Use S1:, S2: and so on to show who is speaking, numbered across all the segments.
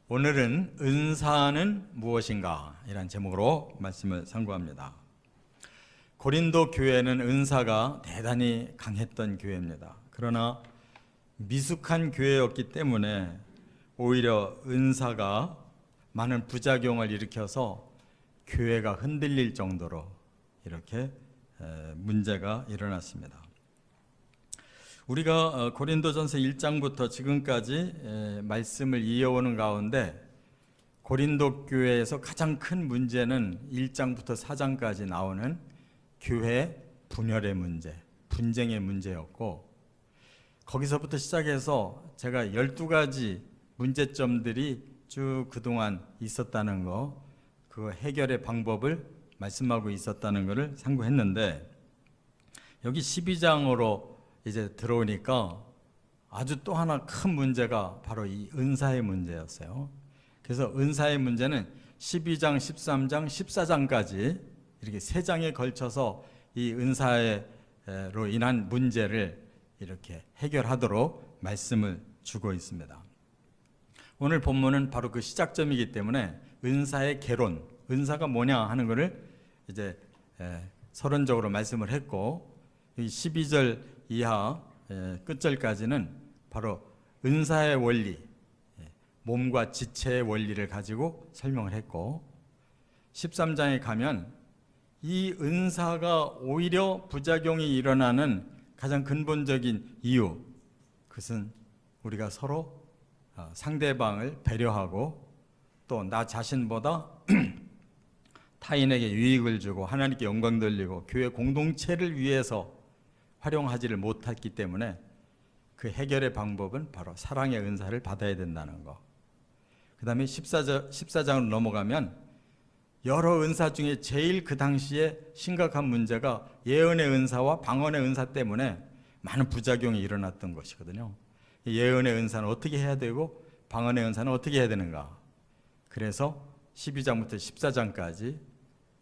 S1: 오늘은 은사는 무엇인가? 이란 제목으로 말씀을 상고합니다. 고린도 교회는 은사가 대단히 강했던 교회입니다. 그러나 미숙한 교회였기 때문에 오히려 은사가 많은 부작용을 일으켜서 교회가 흔들릴 정도로 이렇게 문제가 일어났습니다. 우리가 고린도전서 1장부터 지금까지 말씀을 이어오는 가운데 고린도 교회에서 가장 큰 문제는 1장부터 4장까지 나오는 교회 분열의 문제, 분쟁의 문제였고, 거기서부터 시작해서 제가 12가지 문제점들이 쭉 그동안 있었다는 거, 그 해결의 방법을 말씀하고 있었다는 것을 상고했는데, 여기 12장으로 이제 들어오니까 아주 또 하나 큰 문제가 바로 이 은사의 문제였어요. 그래서 은사의 문제는 12장, 13장, 14장까지 이렇게 3장에 걸쳐서 이 은사로 인한 문제를 이렇게 해결하도록 말씀을 주고 있습니다. 오늘 본문은 바로 그 시작점이기 때문에 은사의 개론, 은사가 뭐냐 하는 것을 이제 서론적으로 말씀을 했고, 이 12절 이하 끝절까지는 바로 은사의 원리, 몸과 지체의 원리를 가지고 설명을 했고, 13장에 가면 이 은사가 오히려 부작용이 일어나는 가장 근본적인 이유, 그것은 우리가 서로 상대방을 배려하고 또 나 자신보다 타인에게 유익을 주고 하나님께 영광 돌리고 교회 공동체를 위해서 활용하지를 못했기 때문에 그 해결의 방법은 바로 사랑의 은사를 받아야 된다는 거. 그 다음에 14장으로 넘어가면 여러 은사 중에 제일 그 당시에 심각한 문제가 예언의 은사와 방언의 은사 때문에 많은 부작용이 일어났던 것이거든요. 예언의 은사는 어떻게 해야 되고 방언의 은사는 어떻게 해야 되는가. 그래서 12장부터 14장까지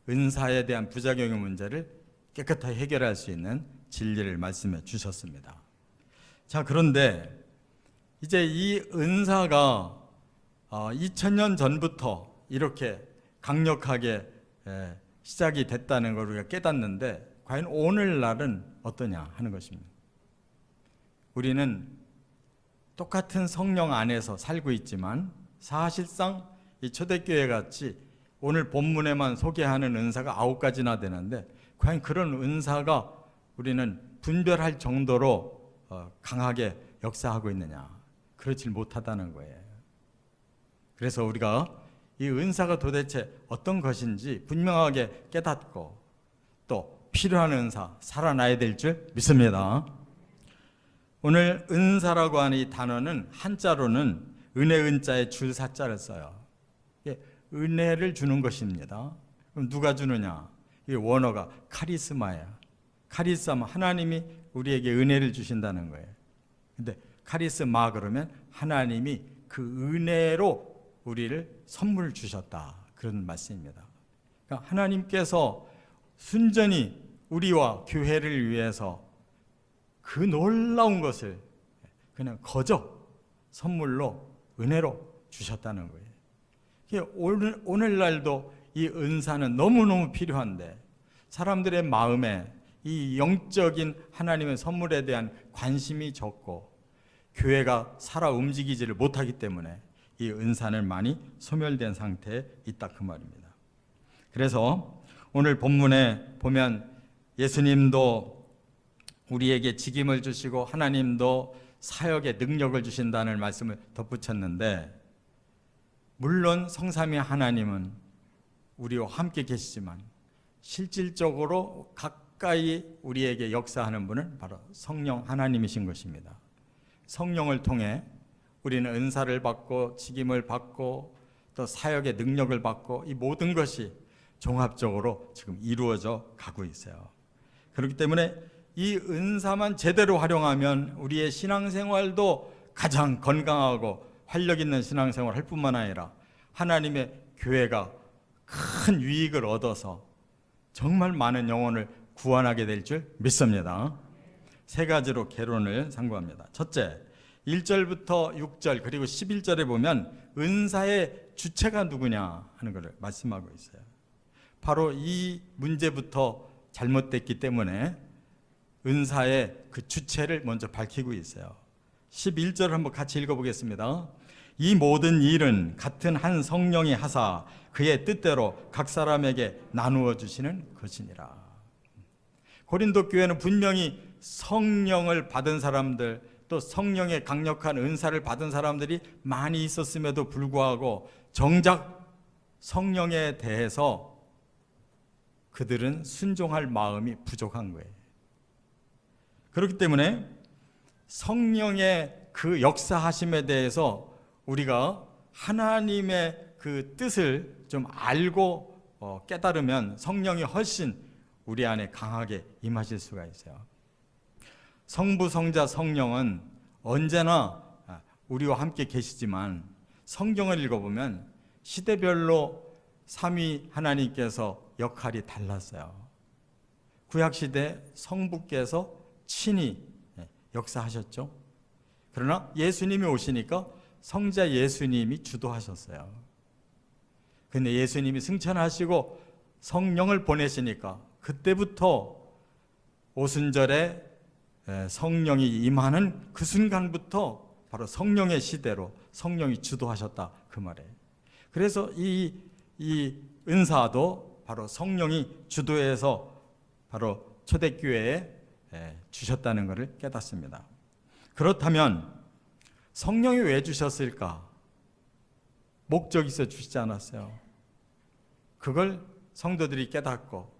S1: 은사에 대한 부작용의 문제를 깨끗하게 해결할 수 있는 진리를 말씀해 주셨습니다. 자, 그런데 이제 이 은사가 2000년 전부터 이렇게 강력하게 시작이 됐다는 걸 우리가 깨닫는데, 과연 오늘날은 어떠냐 하는 것입니다. 우리는 똑같은 성령 안에서 살고 있지만 사실상 이 초대교회 같이 오늘 본문에만 소개하는 은사가 9가지나 되는데, 과연 그런 은사가 우리는 분별할 정도로 강하게 역사하고 있느냐? 그렇지 못하다는 거예요. 그래서 우리가 이 은사가 도대체 어떤 것인지 분명하게 깨닫고 또 필요한 은사 살아나야 될 줄 믿습니다. 오늘 은사라고 하는 이 단어는 한자로는 은혜 은자에 줄사자를 써요. 은혜를 주는 것입니다. 그럼 누가 주느냐? 이 원어가 카리스마예요. 카리스마, 하나님이 우리에게 은혜를 주신다는 거예요. 근데 카리스마 그러면 하나님이 그 은혜로 우리를 선물을 주셨다, 그런 말씀입니다. 그러니까 하나님께서 순전히 우리와 교회를 위해서 그 놀라운 것을 그냥 거저 선물로 은혜로 주셨다는 거예요. 오늘날도 이 은사는 너무너무 필요한데 사람들의 마음에 이 영적인 하나님의 선물에 대한 관심이 적고 교회가 살아 움직이지를 못하기 때문에 이 은사는 많이 소멸된 상태에 있다, 그 말입니다. 그래서 오늘 본문에 보면 예수님도 우리에게 직임을 주시고 하나님도 사역의 능력을 주신다는 말씀을 덧붙였는데, 물론 성삼위 하나님은 우리와 함께 계시지만 실질적으로 가까이 우리에게 역사하는 분은 바로 성령 하나님이신 것입니다. 성령을 통해 우리는 은사를 받고 직임을 받고 또 사역의 능력을 받고 이 모든 것이 종합적으로 지금 이루어져 가고 있어요. 그렇기 때문에 이 은사만 제대로 활용하면 우리의 신앙생활도 가장 건강하고 활력 있는 신앙생활을 할 뿐만 아니라 하나님의 교회가 큰 유익을 얻어서 정말 많은 영혼을 구원하게 될 줄 믿습니다. 3가지로 개론을 상고합니다. 첫째, 1절부터 6절 그리고 11절에 보면 은사의 주체가 누구냐 하는 것을 말씀하고 있어요. 바로 이 문제부터 잘못됐기 때문에 은사의 그 주체를 먼저 밝히고 있어요. 11절을 한번 같이 읽어보겠습니다. 이 모든 일은 같은 한 성령이 하사 그의 뜻대로 각 사람에게 나누어 주시는 것이니라. 고린도 교회는 분명히 성령을 받은 사람들, 또 성령의 강력한 은사를 받은 사람들이 많이 있었음에도 불구하고 정작 성령에 대해서 그들은 순종할 마음이 부족한 거예요. 그렇기 때문에 성령의 그 역사하심에 대해서 우리가 하나님의 그 뜻을 좀 알고 깨달으면 성령이 훨씬 우리 안에 강하게 임하실 수가 있어요. 성부, 성자, 성령은 언제나 우리와 함께 계시지만 성경을 읽어보면 시대별로 삼위 하나님께서 역할이 달랐어요. 구약시대 성부께서 친히 역사하셨죠. 그러나 예수님이 오시니까 성자 예수님이 주도하셨어요. 근데 예수님이 승천하시고 성령을 보내시니까 그때부터 오순절에 성령이 임하는 그 순간부터 바로 성령의 시대로 성령이 주도하셨다 그 말이에요. 그래서 이 은사도 바로 성령이 주도해서 바로 초대교회에 주셨다는 것을 깨닫습니다. 그렇다면 성령이 왜 주셨을까? 목적이 있어 주시지 않았어요. 그걸 성도들이 깨닫고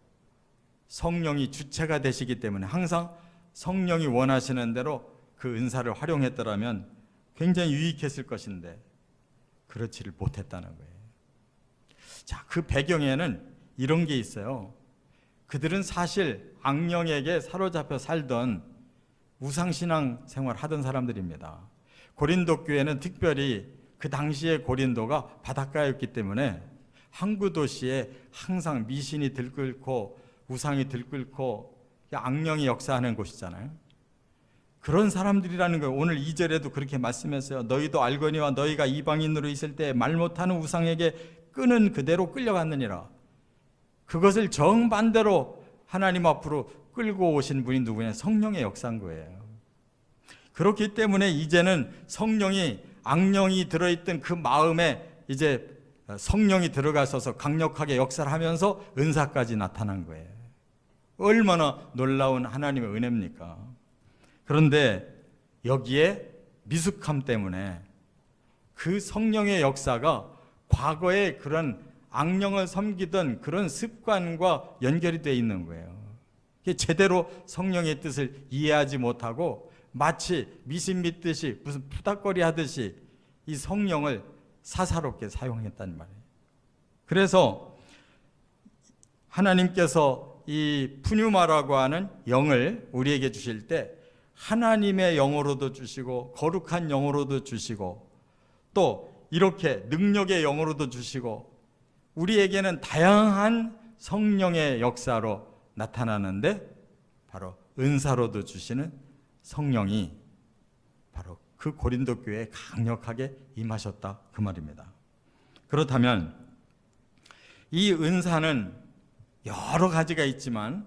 S1: 성령이 주체가 되시기 때문에 항상 성령이 원하시는 대로 그 은사를 활용했더라면 굉장히 유익했을 것인데 그렇지를 못했다는 거예요. 자, 그 배경에는 이런 게 있어요. 그들은 사실 악령에게 사로잡혀 살던 우상신앙 생활 하던 사람들입니다. 고린도 교회는 특별히 그 당시에 고린도가 바닷가였기 때문에 항구 도시에 항상 미신이 들끓고 우상이 들끓고 악령이 역사하는 곳이잖아요. 그런 사람들이라는 거예요. 오늘 2절에도 그렇게 말씀했어요. 너희도 알거니와 너희가 이방인으로 있을 때 말 못하는 우상에게 끄는 그대로 끌려갔느니라. 그것을 정반대로 하나님 앞으로 끌고 오신 분이 누구냐? 성령의 역사인 거예요. 그렇기 때문에 이제는 성령이 악령이 들어있던 그 마음에 이제 성령이 들어가셔서 강력하게 역사를 하면서 은사까지 나타난 거예요. 얼마나 놀라운 하나님의 은혜입니까? 그런데 여기에 미숙함 때문에 그 성령의 역사가 과거에 그런 악령을 섬기던 그런 습관과 연결이 되어 있는 거예요. 제대로 성령의 뜻을 이해하지 못하고 마치 미신 믿듯이 무슨 푸닥거리 하듯이 이 성령을 사사롭게 사용했단 말이에요. 그래서 하나님께서 이 푸뉴마라고 하는 영을 우리에게 주실 때 하나님의 영으로도 주시고 거룩한 영으로도 주시고 또 이렇게 능력의 영으로도 주시고 우리에게는 다양한 성령의 역사로 나타나는데 바로 은사로도 주시는 성령이 바로 그 고린도 교회에 강력하게 임하셨다 그 말입니다. 그렇다면 이 은사는 여러 가지가 있지만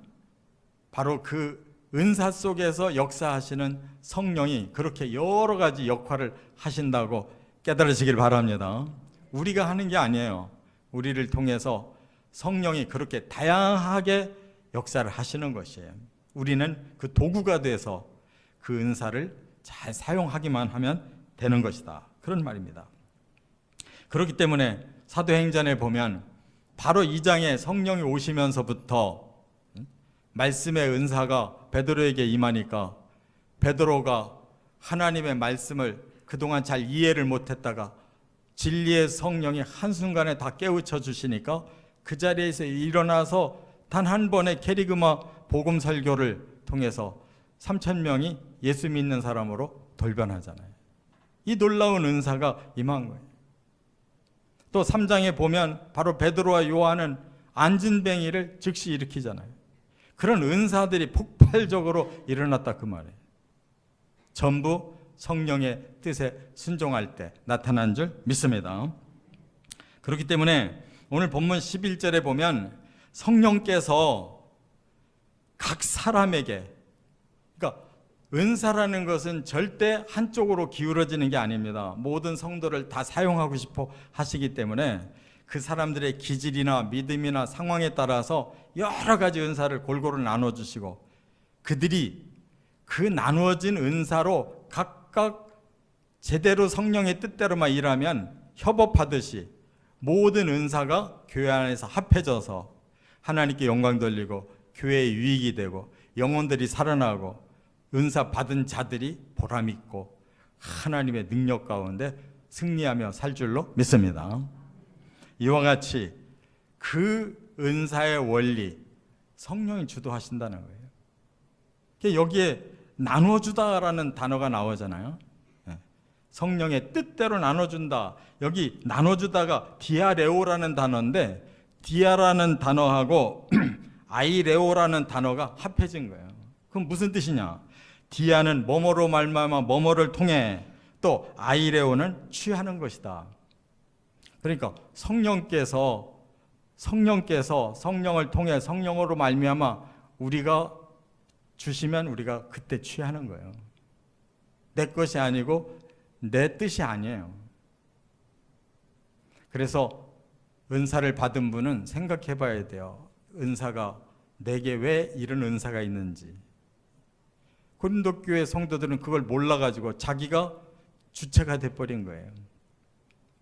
S1: 바로 그 은사 속에서 역사하시는 성령이 그렇게 여러 가지 역할을 하신다고 깨달으시길 바랍니다. 우리가 하는 게 아니에요. 우리를 통해서 성령이 그렇게 다양하게 역사를 하시는 것이에요. 우리는 그 도구가 돼서 그 은사를 잘 사용하기만 하면 되는 것이다. 그런 말입니다. 그렇기 때문에 사도행전에 보면 바로 2장에 성령이 오시면서부터 말씀의 은사가 베드로에게 임하니까 베드로가 하나님의 말씀을 그동안 잘 이해를 못했다가 진리의 성령이 한순간에 다 깨우쳐 주시니까 그 자리에서 일어나서 단 한 번의 캐리그마 복음 설교를 통해서 3,000명이 예수 믿는 사람으로 돌변하잖아요. 이 놀라운 은사가 임한 거예요. 또 3장에 보면 바로 베드로와 요한은 안진뱅이를 즉시 일으키잖아요. 그런 은사들이 폭발적으로 일어났다 그 말이에요. 전부 성령의 뜻에 순종할 때 나타난 줄 믿습니다. 그렇기 때문에 오늘 본문 11절에 보면 성령께서 각 사람에게, 그러니까 은사라는 것은 절대 한쪽으로 기울어지는 게 아닙니다. 모든 성도를 다 사용하고 싶어 하시기 때문에 그 사람들의 기질이나 믿음이나 상황에 따라서 여러 가지 은사를 골고루 나눠주시고, 그들이 그 나누어진 은사로 각각 제대로 성령의 뜻대로만 일하면 협업하듯이 모든 은사가 교회 안에서 합해져서 하나님께 영광 돌리고 교회의 유익이 되고 영혼들이 살아나고 은사 받은 자들이 보람있고 하나님의 능력 가운데 승리하며 살 줄로 믿습니다. 이와 같이 그 은사의 원리, 성령이 주도하신다는 거예요. 여기에 나눠주다라는 단어가 나오잖아요. 성령의 뜻대로 나눠준다. 여기 나눠주다가 디아레오라는 단어인데, 디아라는 단어하고 아이레오라는 단어가 합해진 거예요. 그럼 무슨 뜻이냐? 디아는 뭐뭐로 말미암아 뭐뭐를 통해, 또 아이레오는 취하는 것이다. 그러니까 성령께서 성령을 통해 성령으로 말미암아 우리가 주시면 우리가 그때 취하는 거예요. 내 것이 아니고 내 뜻이 아니에요. 그래서 은사를 받은 분은 생각해 봐야 돼요. 은사가 내게 왜 이런 은사가 있는지. 고린도 교회 성도들은 그걸 몰라가지고 자기가 주체가 돼버린 거예요.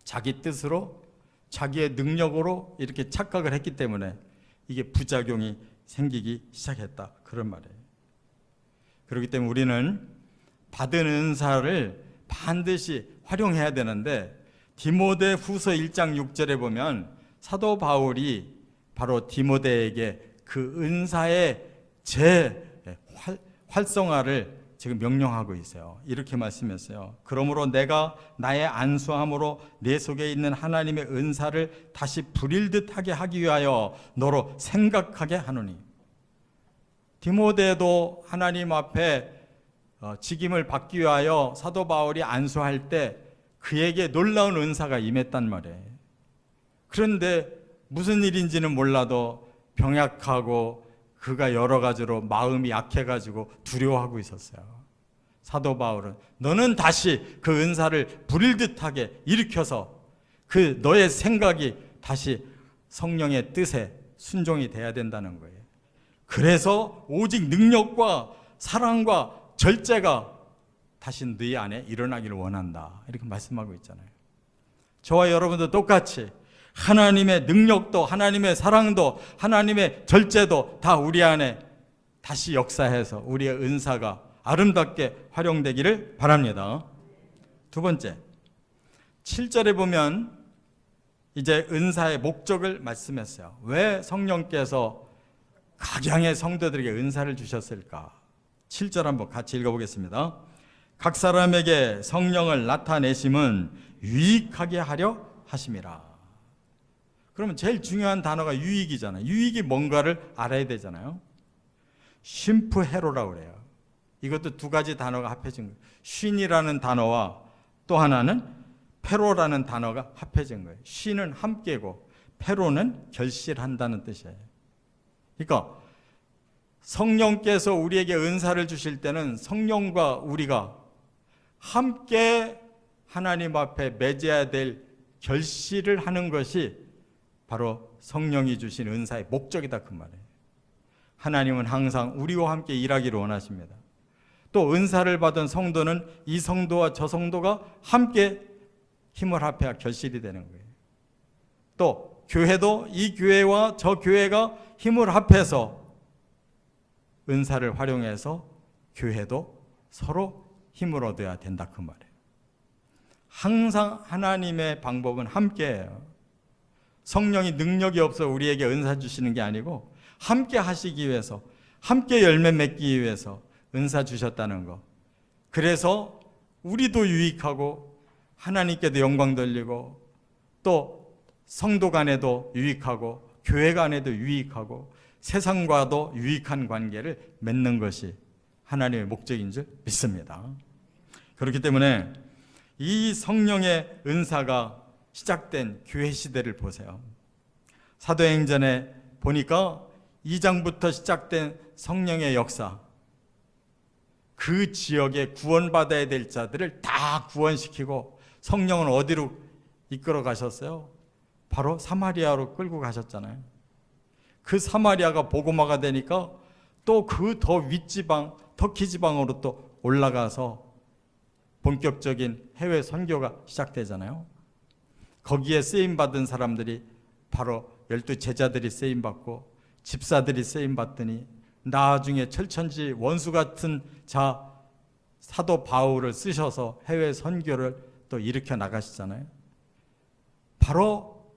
S1: 자기 뜻으로, 자기의 능력으로 이렇게 착각을 했기 때문에 이게 부작용이 생기기 시작했다, 그런 말이에요. 그렇기 때문에 우리는 받은 은사를 반드시 활용해야 되는데, 디모데 후서 1장 6절에 보면 사도 바울이 바로 디모데에게 그 은사의 활성화를 지금 명령하고 있어요. 이렇게 말씀했어요. 그러므로 내가 나의 안수함으로 내 속에 있는 하나님의 은사를 다시 부릴 듯하게 하기 위하여 너로 생각하게 하노니. 디모데도 하나님 앞에 직임을 받기 위하여 사도 바울이 안수할 때 그에게 놀라운 은사가 임했단 말이에요. 그런데 무슨 일인지는 몰라도 병약하고 그가 여러 가지로 마음이 약해가지고 두려워하고 있었어요. 사도 바울은 너는 다시 그 은사를 부릴 듯하게 일으켜서 그 너의 생각이 다시 성령의 뜻에 순종이 돼야 된다는 거예요. 그래서 오직 능력과 사랑과 절제가 다시 네 안에 일어나기를 원한다, 이렇게 말씀하고 있잖아요. 저와 여러분도 똑같이 하나님의 능력도, 하나님의 사랑도, 하나님의 절제도 다 우리 안에 다시 역사해서 우리의 은사가 아름답게 활용되기를 바랍니다. 두 번째, 7절에 보면 이제 은사의 목적을 말씀했어요. 왜 성령께서 각양의 성도들에게 은사를 주셨을까? 7절 한번 같이 읽어보겠습니다. 각 사람에게 성령을 나타내심은 유익하게 하려 하심이라. 그러면 제일 중요한 단어가 유익이잖아요. 유익이 뭔가를 알아야 되잖아요. 쉼프헤로라고 그래요. 이것도 두 가지 단어가 합해진 거예요. 쉰이라는 단어와 또 하나는 페로라는 단어가 합해진 거예요. 쉰은 함께고 페로는 결실한다는 뜻이에요. 그러니까 성령께서 우리에게 은사를 주실 때는 성령과 우리가 함께 하나님 앞에 맺어야 될 결실을 하는 것이 바로 성령이 주신 은사의 목적이다, 그 말이에요. 하나님은 항상 우리와 함께 일하기를 원하십니다. 또 은사를 받은 성도는 이 성도와 저 성도가 함께 힘을 합해야 결실이 되는 거예요. 또 교회도 이 교회와 저 교회가 힘을 합해서 은사를 활용해서 교회도 서로 힘을 얻어야 된다, 그 말이에요. 항상 하나님의 방법은 함께예요. 성령이 능력이 없어 우리에게 은사 주시는 게 아니고 함께 하시기 위해서, 함께 열매 맺기 위해서 은사 주셨다는 거. 그래서 우리도 유익하고 하나님께도 영광 돌리고 또 성도 간에도 유익하고 교회 간에도 유익하고 세상과도 유익한 관계를 맺는 것이 하나님의 목적인 줄 믿습니다. 그렇기 때문에 이 성령의 은사가 시작된 교회 시대를 보세요. 사도행전에 보니까 2장부터 시작된 성령의 역사, 그 지역에 구원받아야 될 자들을 다 구원시키고 성령은 어디로 이끌어 가셨어요? 바로 사마리아로 끌고 가셨잖아요. 그 사마리아가 복음화가 되니까 또 그 더 윗지방, 터키 지방으로 또 올라가서 본격적인 해외 선교가 시작되잖아요. 거기에 쓰임받은 사람들이 바로 12 제자들이 쓰임받고 집사들이 쓰임받더니 나중에 철천지 원수 같은 자 사도 바울을 쓰셔서 해외 선교를 또 일으켜 나가시잖아요. 바로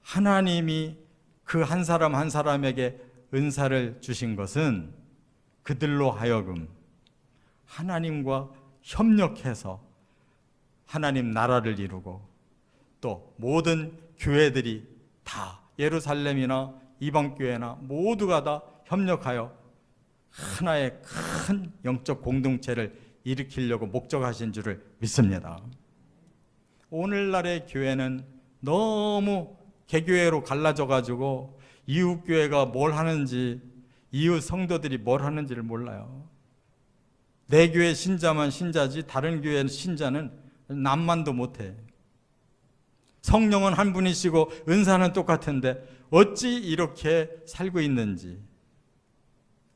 S1: 하나님이 그 한 사람 한 사람에게 은사를 주신 것은 그들로 하여금 하나님과 협력해서 하나님 나라를 이루고 또 모든 교회들이 다 예루살렘이나 이방교회나 모두가 다 협력하여 하나의 큰 영적 공동체를 일으키려고 목적하신 줄을 믿습니다. 오늘날의 교회는 너무 개교회로 갈라져 가지고 이웃 교회가 뭘 하는지, 이웃 성도들이 뭘 하는지를 몰라요. 내 교회 신자만 신자지 다른 교회 신자는 남만도 못해. 성령은 한 분이시고 은사는 똑같은데 어찌 이렇게 살고 있는지,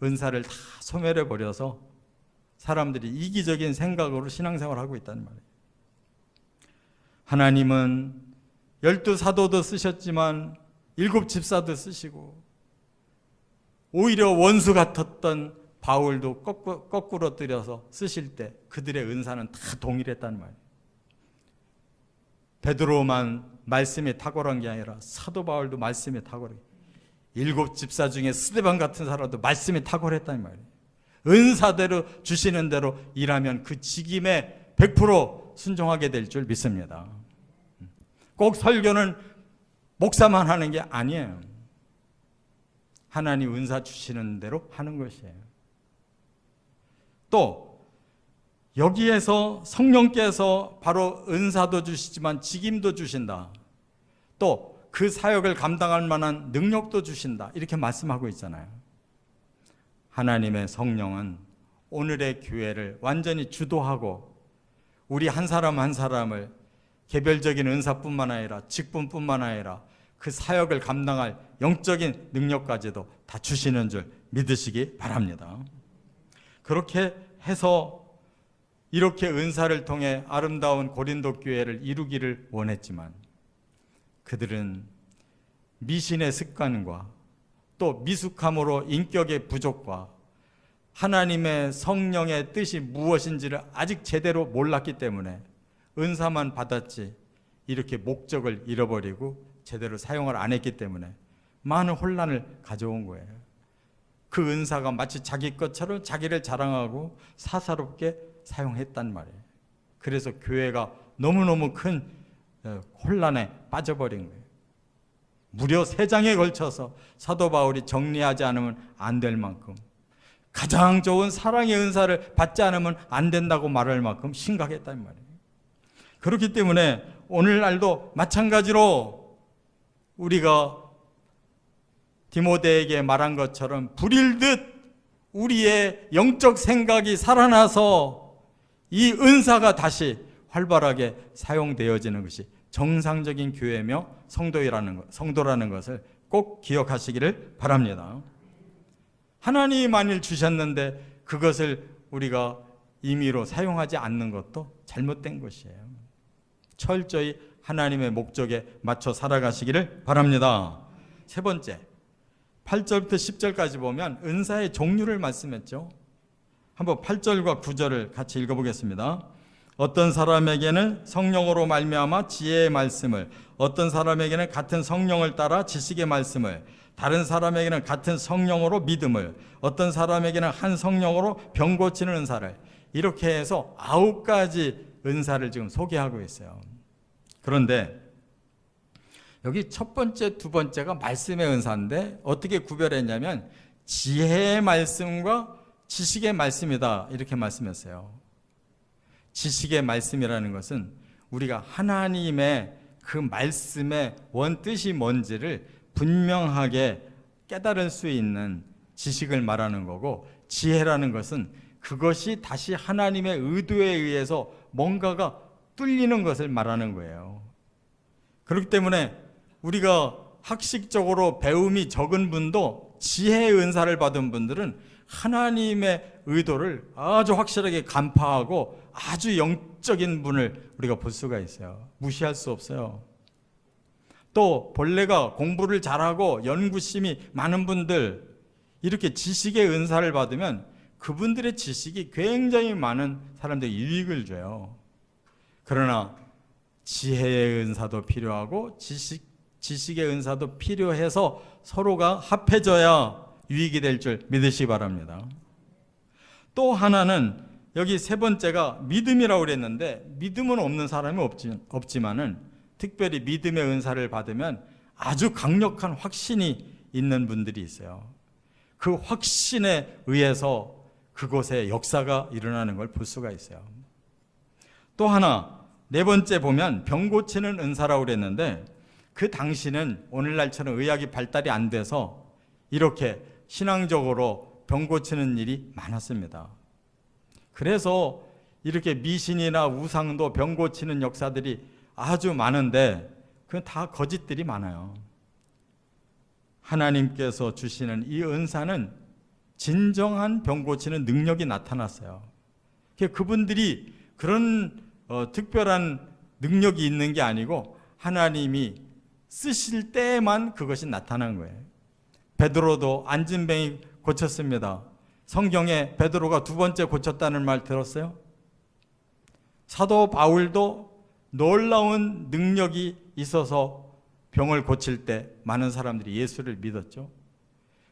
S1: 은사를 다 소멸해 버려서 사람들이 이기적인 생각으로 신앙생활을 하고 있다는 말이에요. 하나님은 12 사도도 쓰셨지만 7 집사도 쓰시고 오히려 원수 같았던 바울도 거꾸로 들여서 쓰실 때 그들의 은사는 다 동일했단 말이에요. 베드로만 말씀이 탁월한 게 아니라 사도 바울도 말씀이 탁월해. 7 집사 중에 스데반 같은 사람도 말씀이 탁월했단 말이에요. 은사대로 주시는 대로 일하면 그 직임에 100% 순종하게 될 줄 믿습니다. 꼭 설교는 목사만 하는 게 아니에요. 하나님 은사 주시는 대로 하는 것이에요. 또 여기에서 성령께서 바로 은사도 주시지만 직임도 주신다. 또 그 사역을 감당할 만한 능력도 주신다. 이렇게 말씀하고 있잖아요. 하나님의 성령은 오늘의 교회를 완전히 주도하고 우리 한 사람 한 사람을 개별적인 은사뿐만 아니라 직분뿐만 아니라 그 사역을 감당할 영적인 능력까지도 다 주시는 줄 믿으시기 바랍니다. 그렇게 해서 이렇게 은사를 통해 아름다운 고린도 교회를 이루기를 원했지만 그들은 미신의 습관과 또 미숙함으로 인격의 부족과 하나님의 성령의 뜻이 무엇인지를 아직 제대로 몰랐기 때문에 은사만 받았지 이렇게 목적을 잃어버리고 제대로 사용을 안 했기 때문에 많은 혼란을 가져온 거예요. 그 은사가 마치 자기 것처럼 자기를 자랑하고 사사롭게 사용했단 말이에요. 그래서 교회가 너무너무 큰 혼란에 빠져버린 거예요. 무려 3장에 걸쳐서 사도 바울이 정리하지 않으면 안 될 만큼, 가장 좋은 사랑의 은사를 받지 않으면 안 된다고 말할 만큼 심각했단 말이에요. 그렇기 때문에 오늘날도 마찬가지로 우리가 디모데에게 말한 것처럼 불일듯 우리의 영적 생각이 살아나서 이 은사가 다시 활발하게 사용되어지는 것이 정상적인 교회며 성도라는 것을 꼭 기억하시기를 바랍니다. 하나님이 만일 주셨는데 그것을 우리가 임의로 사용하지 않는 것도 잘못된 것이에요. 철저히 하나님의 목적에 맞춰 살아가시기를 바랍니다. 세 번째, 8절부터 10절까지 보면 은사의 종류를 말씀했죠. 한번 8절과 9절을 같이 읽어보겠습니다. 어떤 사람에게는 성령으로 말미암아 지혜의 말씀을, 어떤 사람에게는 같은 성령을 따라 지식의 말씀을, 다른 사람에게는 같은 성령으로 믿음을, 어떤 사람에게는 한 성령으로 병 고치는 은사를, 이렇게 해서 9가지 은사를 지금 소개하고 있어요. 그런데 여기 첫 번째, 두 번째가 말씀의 은사인데 어떻게 구별했냐면 지혜의 말씀과 지식의 말씀이다 이렇게 말씀했어요. 지식의 말씀이라는 것은 우리가 하나님의 그 말씀의 원뜻이 뭔지를 분명하게 깨달을 수 있는 지식을 말하는 거고, 지혜라는 것은 그것이 다시 하나님의 의도에 의해서 뭔가가 뚫리는 것을 말하는 거예요. 그렇기 때문에 우리가 학식적으로 배움이 적은 분도 지혜의 은사를 받은 분들은 하나님의 의도를 아주 확실하게 간파하고 아주 영적인 분을 우리가 볼 수가 있어요. 무시할 수 없어요. 또 본래가 공부를 잘하고 연구심이 많은 분들, 이렇게 지식의 은사를 받으면 그분들의 지식이 굉장히 많은 사람들에게 유익을 줘요. 그러나 지혜의 은사도 필요하고 지식의 은사도 필요해서 서로가 합해져야 유익이 될 줄 믿으시기 바랍니다. 또 하나는 여기 세 번째가 믿음이라고 그랬는데, 믿음은 없는 사람이 없지만은 특별히 믿음의 은사를 받으면 아주 강력한 확신이 있는 분들이 있어요. 그 확신에 의해서 그곳에 역사가 일어나는 걸 볼 수가 있어요. 또 하나, 네 번째 보면 병 고치는 은사라고 그랬는데, 그 당시는 오늘날처럼 의학이 발달이 안 돼서 이렇게 신앙적으로 병 고치는 일이 많았습니다. 그래서 이렇게 미신이나 우상도 병 고치는 역사들이 아주 많은데, 그건 다 거짓들이 많아요. 하나님께서 주시는 이 은사는 진정한 병 고치는 능력이 나타났어요. 그분들이 그런 특별한 능력이 있는 게 아니고 하나님이 쓰실 때에만 그것이 나타난 거예요. 베드로도 안진뱅이 고쳤습니다. 성경에 베드로가 두 번째 고쳤다는 말 들었어요? 사도 바울도 놀라운 능력이 있어서 병을 고칠 때 많은 사람들이 예수를 믿었죠.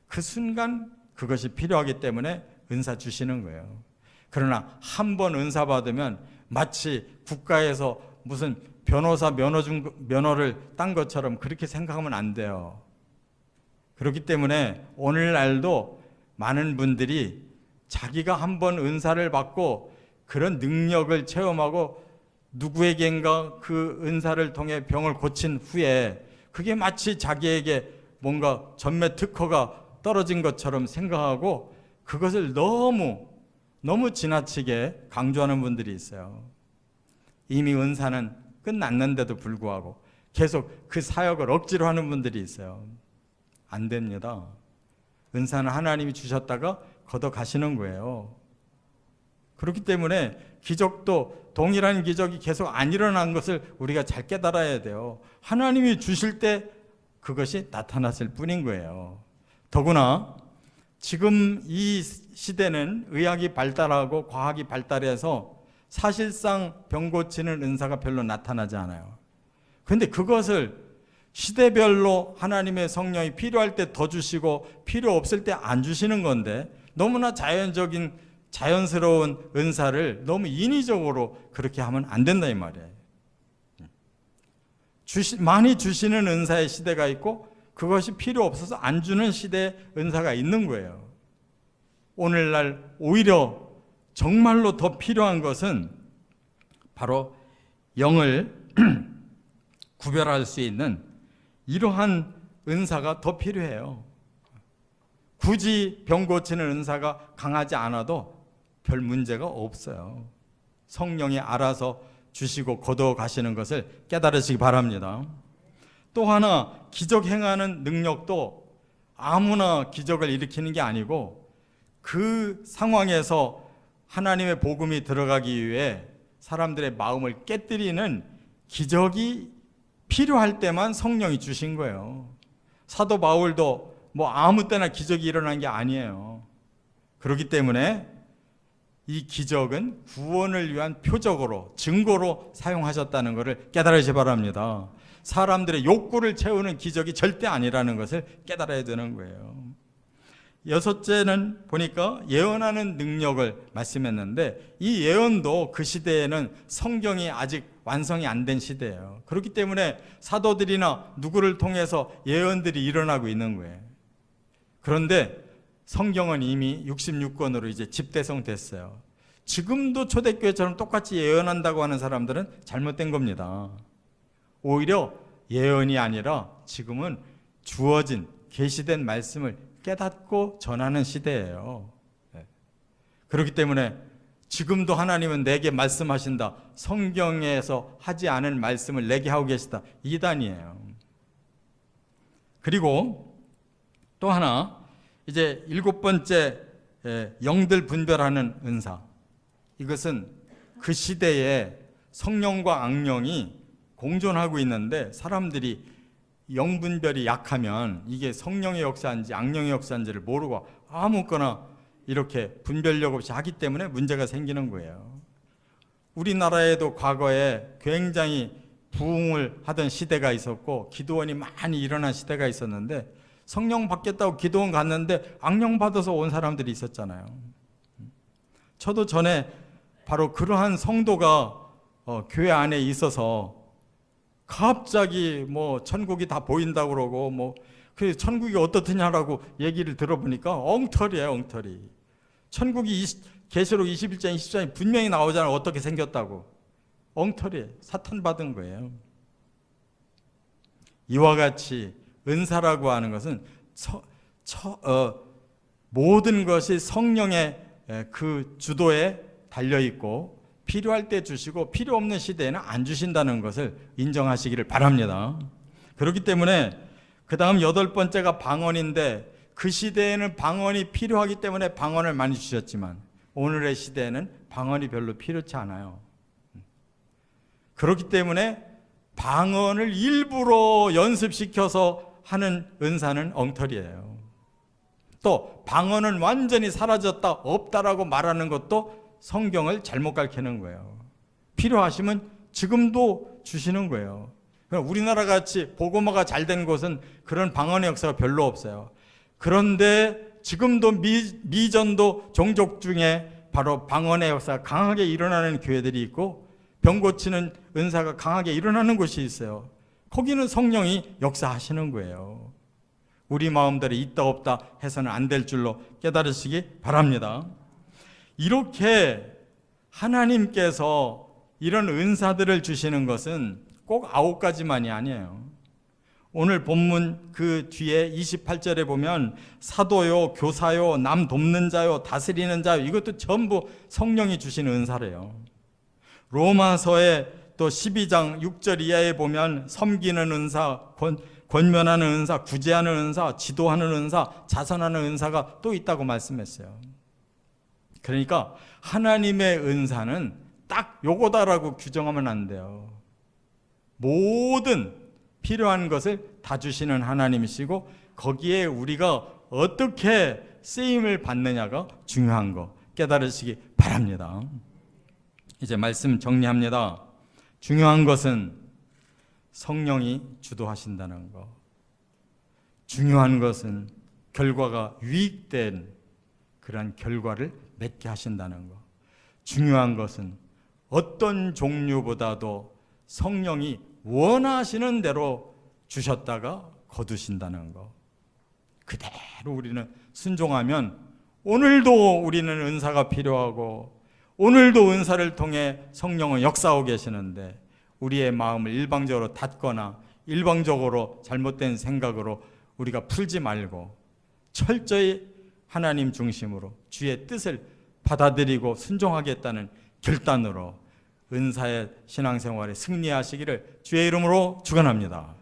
S1: 그 순간 그것이 필요하기 때문에 은사 주시는 거예요. 그러나 한 번 은사 받으면 마치 국가에서 무슨 변호사 면허를 딴 것처럼 그렇게 생각하면 안 돼요. 그렇기 때문에 오늘날도 많은 분들이 자기가 한 번 은사를 받고 그런 능력을 체험하고 누구에겐가 그 은사를 통해 병을 고친 후에 그게 마치 자기에게 뭔가 전매 특허가 떨어진 것처럼 생각하고 그것을 너무 지나치게 강조하는 분들이 있어요. 이미 은사는 끝났는데도 불구하고 계속 그 사역을 억지로 하는 분들이 있어요. 안 됩니다. 은사는 하나님이 주셨다가 걷어 가시는 거예요. 그렇기 때문에 기적도 동일한 기적이 계속 안 일어난 것을 우리가 잘 깨달아야 돼요. 하나님이 주실 때 그것이 나타났을 뿐인 거예요. 더구나 지금 이 시대는 의학이 발달하고 과학이 발달해서 사실상 병 고치는 은사가 별로 나타나지 않아요. 그런데 그것을 시대별로 하나님의 성령이 필요할 때 더 주시고 필요 없을 때 안 주시는 건데, 너무나 자연스러운 은사를 너무 인위적으로 그렇게 하면 안 된다 이 말이에요. 많이 주시는 은사의 시대가 있고 그것이 필요 없어서 안 주는 시대의 은사가 있는 거예요. 오늘날 오히려 정말로 더 필요한 것은 바로 영을 구별할 수 있는 이러한 은사가 더 필요해요. 굳이 병 고치는 은사가 강하지 않아도 별 문제가 없어요. 성령이 알아서 주시고 거둬 가시는 것을 깨달으시기 바랍니다. 또 하나, 기적 행하는 능력도 아무나 기적을 일으키는 게 아니고 그 상황에서 하나님의 복음이 들어가기 위해 사람들의 마음을 깨뜨리는 기적이 필요할 때만 성령이 주신 거예요. 사도 바울도 아무 때나 기적이 일어난 게 아니에요. 그렇기 때문에 이 기적은 구원을 위한 표적으로, 증거로 사용하셨다는 것을 깨달으시기 바랍니다. 사람들의 욕구를 채우는 기적이 절대 아니라는 것을 깨달아야 되는 거예요. 여섯째는 보니까 예언하는 능력을 말씀했는데, 이 예언도 그 시대에는 성경이 아직 완성이 안 된 시대예요. 그렇기 때문에 사도들이나 누구를 통해서 예언들이 일어나고 있는 거예요. 그런데 성경은 이미 66권으로 이제 집대성 됐어요. 지금도 초대교회처럼 똑같이 예언한다고 하는 사람들은 잘못된 겁니다. 오히려 예언이 아니라 지금은 주어진 계시된 말씀을 깨닫고 전하는 시대예요. 그렇기 때문에 지금도 하나님은 내게 말씀하신다, 성경에서 하지 않은 말씀을 내게 하고 계시다, 이단이에요. 그리고 또 하나, 이제 7번째, 영들 분별하는 은사. 이것은 그 시대에 성령과 악령이 공존하고 있는데 사람들이 영분별이 약하면 이게 성령의 역사인지 악령의 역사인지를 모르고 아무거나 이렇게 분별력 없이 하기 때문에 문제가 생기는 거예요. 우리나라에도 과거에 굉장히 부흥을 하던 시대가 있었고 기도원이 많이 일어난 시대가 있었는데 성령 받겠다고 기도원 갔는데 악령 받아서 온 사람들이 있었잖아요. 저도 전에 바로 그러한 성도가 교회 안에 있어서 갑자기 뭐 천국이 다 보인다고 그러고 뭐 그 천국이 어떻느냐라고 얘기를 들어보니까 엉터리예요, 엉터리. 천국이 계시록 21장 24장에 분명히 나오잖아요. 어떻게 생겼다고. 엉터리, 사탄 받은 거예요. 이와 같이 은사라고 하는 것은 모든 것이 성령의 그 주도에 달려있고 필요할 때 주시고 필요 없는 시대에는 안 주신다는 것을 인정하시기를 바랍니다. 그렇기 때문에 그 다음 8번째가 방언인데 그 시대에는 방언이 필요하기 때문에 방언을 많이 주셨지만 오늘의 시대에는 방언이 별로 필요치 않아요. 그렇기 때문에 방언을 일부러 연습시켜서 하는 은사는 엉터리예요. 또 방언은 완전히 사라졌다, 없다라고 말하는 것도 성경을 잘못 가르치는 거예요. 필요하시면 지금도 주시는 거예요. 우리나라 같이 복음화가 잘 된 곳은 그런 방언의 역사가 별로 없어요. 그런데 지금도 미전도 종족 중에 바로 방언의 역사가 강하게 일어나는 교회들이 있고 병 고치는 은사가 강하게 일어나는 곳이 있어요. 거기는 성령이 역사하시는 거예요. 우리 마음대로 있다 없다 해서는 안 될 줄로 깨달으시기 바랍니다. 이렇게 하나님께서 이런 은사들을 주시는 것은 꼭 9가지만이 아니에요. 오늘 본문 그 뒤에 28절에 보면 사도요, 교사요, 남 돕는 자요, 다스리는 자요, 이것도 전부 성령이 주신 은사래요. 로마서에 또 12장 6절 이하에 보면 섬기는 은사, 권면하는 은사, 구제하는 은사, 지도하는 은사, 자선하는 은사가 또 있다고 말씀했어요. 그러니까 하나님의 은사는 딱 요거다라고 규정하면 안 돼요. 모든 필요한 것을 다 주시는 하나님이시고 거기에 우리가 어떻게 쓰임을 받느냐가 중요한 거 깨달으시기 바랍니다. 이제 말씀 정리합니다. 중요한 것은 성령이 주도하신다는 거. 중요한 것은 결과가 유익된 그런 결과를 맺게 하신다는 거. 중요한 것은 어떤 종류보다도 성령이 원하시는 대로 주셨다가 거두신다는 거. 그대로 우리는 순종하면 오늘도 우리는 은사가 필요하고 오늘도 은사를 통해 성령은 역사하고 계시는데 우리의 마음을 일방적으로 닫거나 일방적으로 잘못된 생각으로 우리가 풀지 말고 철저히 하나님 중심으로 주의 뜻을 받아들이고 순종하겠다는 결단으로 은사의 신앙생활에 승리하시기를 주의 이름으로 축원합니다.